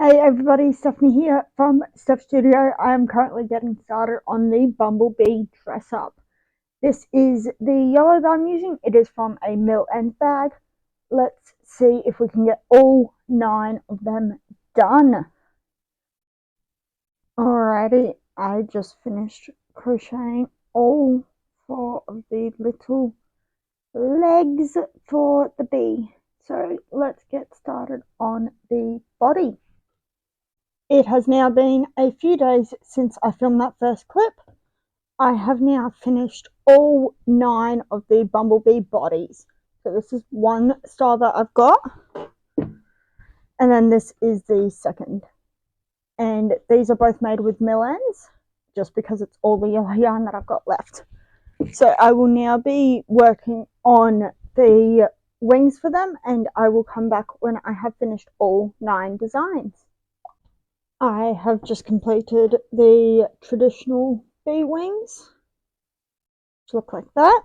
Hey everybody, Stephanie here from Steph Studio. I am currently getting started on the Bumblebee dress up. This is the yellow that I'm using. It is from a mill end bag. Let's see if we can get all 9 of them done. Alrighty, I just finished crocheting all 4 of the little legs for the bee. So let's get started on the body. It has now been a few days since I filmed that first clip. I have now finished all 9 of the Bumblebee bodies. So this is one style that I've got, and then this is the second. And these are both made with mill ends, just because it's all the yellow yarn that I've got left. So I will now be working on the wings for them, and I will come back when I have finished all 9 designs. I have just completed the traditional bee wings, which look like that,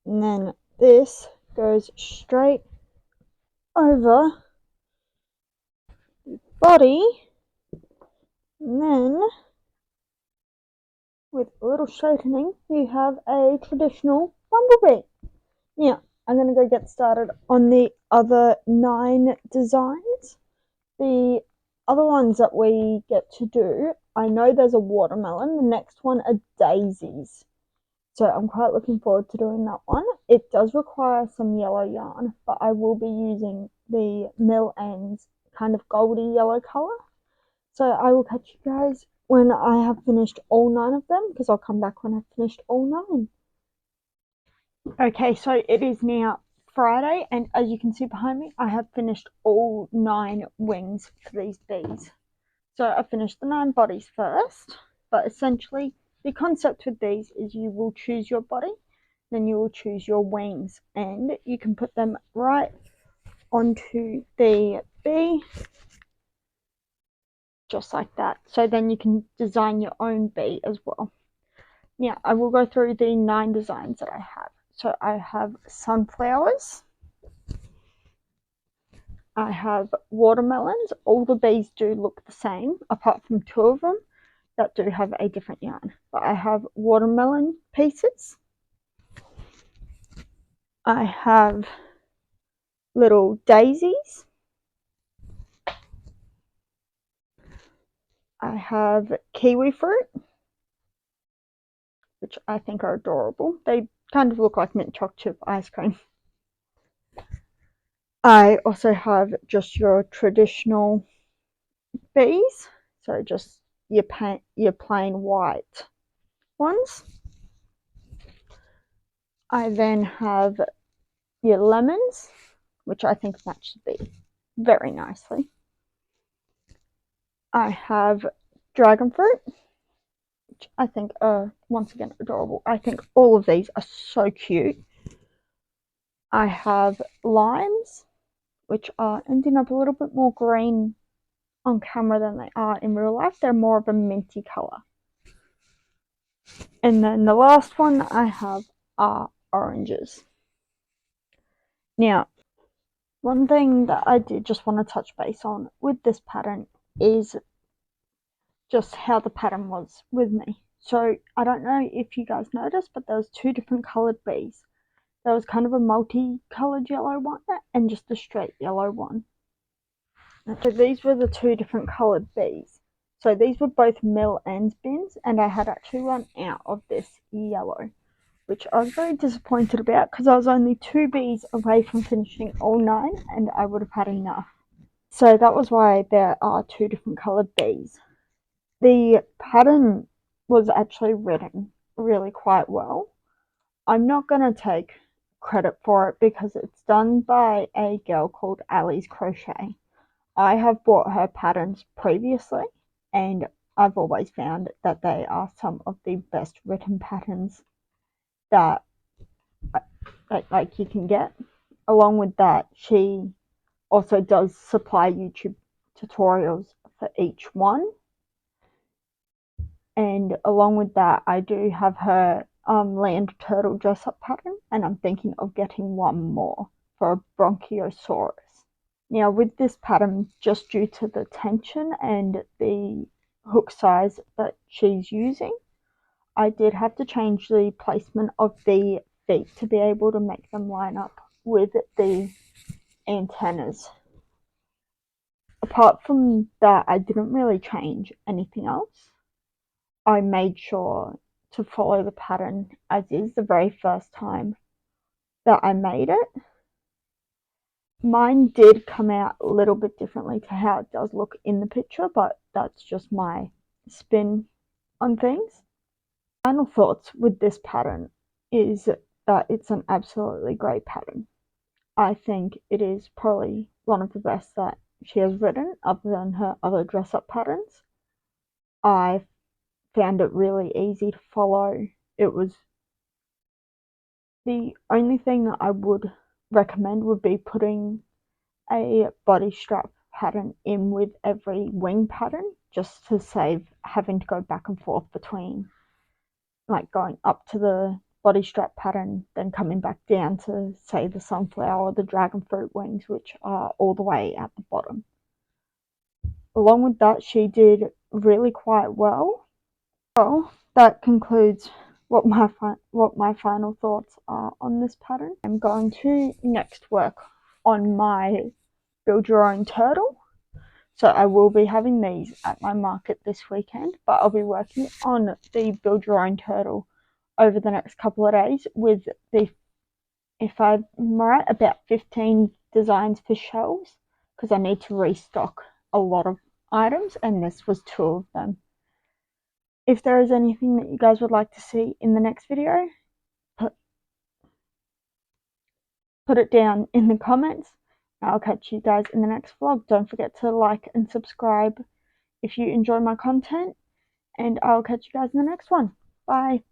and then this goes straight over the body, and then with a little straightening you have a traditional bumblebee. Now I'm going to go get started on the other 9 designs. The other ones that we get to do, I know there's a watermelon, the next one are daisies. So I'm quite looking forward to doing that one. It does require some yellow yarn, but I will be using the mill ends kind of goldy yellow colour. So I will catch you guys when I have finished all 9 of them, because I'll come back when I've finished all 9. Okay, so it is now Friday, and as you can see behind me, I have finished all 9 wings for these bees. So I finished the 9 bodies first, but essentially the concept with these is you will choose your body, then you will choose your wings, and you can put them right onto the bee, just like that. So then you can design your own bee as well. Now I will go through the 9 designs that I have. So I have sunflowers, I have watermelons. All the bees do look the same, apart from 2 of them that do have a different yarn. But I have watermelon pieces. I have little daisies. I have kiwi fruit, which I think are adorable. They kind of look like mint chocolate chip ice cream. I also have just your traditional bees, so just your plain white ones. I then have your lemons, which I think match the bee very nicely. I have dragon fruit, which I think are once again adorable. I think all of these are so cute. I have limes, which are ending up a little bit more green on camera than they are in real life. They're more of a minty colour. And then the last one I have are oranges. Now, one thing that I did just want to touch base on with this pattern is just how the pattern was with me. So I don't know if you guys noticed, but there was 2 different coloured bees. There was kind of a multi-coloured yellow one and just a straight yellow one. So these were the 2 different coloured bees. So these were both mill ends bins, and I had actually run out of this yellow, which I was very disappointed about because I was only 2 bees away from finishing all 9 and I would have had enough. So that was why there are 2 different coloured bees. The pattern was actually written really quite well. I'm not going to take credit for it because it's done by a girl called Ali's Crochet. I have bought her patterns previously, and I've always found that they are some of the best written patterns that like you can get. Along with that, she also does supply YouTube tutorials for each one. And along with that, I do have her land turtle dress up pattern, and I'm thinking of getting one more for a Bronchiosaurus. Now with this pattern, just due to the tension and the hook size that she's using, I did have to change the placement of the feet to be able to make them line up with the antennas. Apart from that, I didn't really change anything else. I made sure to follow the pattern as is the very first time that I made it. Mine did come out a little bit differently to how it does look in the picture, but that's just my spin on things. Final thoughts with this pattern is that it's an absolutely great pattern. I think it is probably one of the best that she has written other than her other dress up patterns. I found it really easy to follow. It was the only thing that I would recommend would be putting a body strap pattern in with every wing pattern, just to save having to go back and forth between like going up to the body strap pattern, then coming back down to say the sunflower or the dragon fruit wings, which are all the way at the bottom. Along with that, she did really quite well. Well, that concludes what my final thoughts are on this pattern. I'm going to next work on my build your own turtle. So I will be having these at my market this weekend, but I'll be working on the build your own turtle over the next couple of days with the, if I'm right, about 15 designs for shelves, because I need to restock a lot of items, and this was 2 of them. If there is anything that you guys would like to see in the next video, put it down in the comments. I'll catch you guys in the next vlog. Don't forget to like and subscribe if you enjoy my content, and I'll catch you guys in the next one. Bye.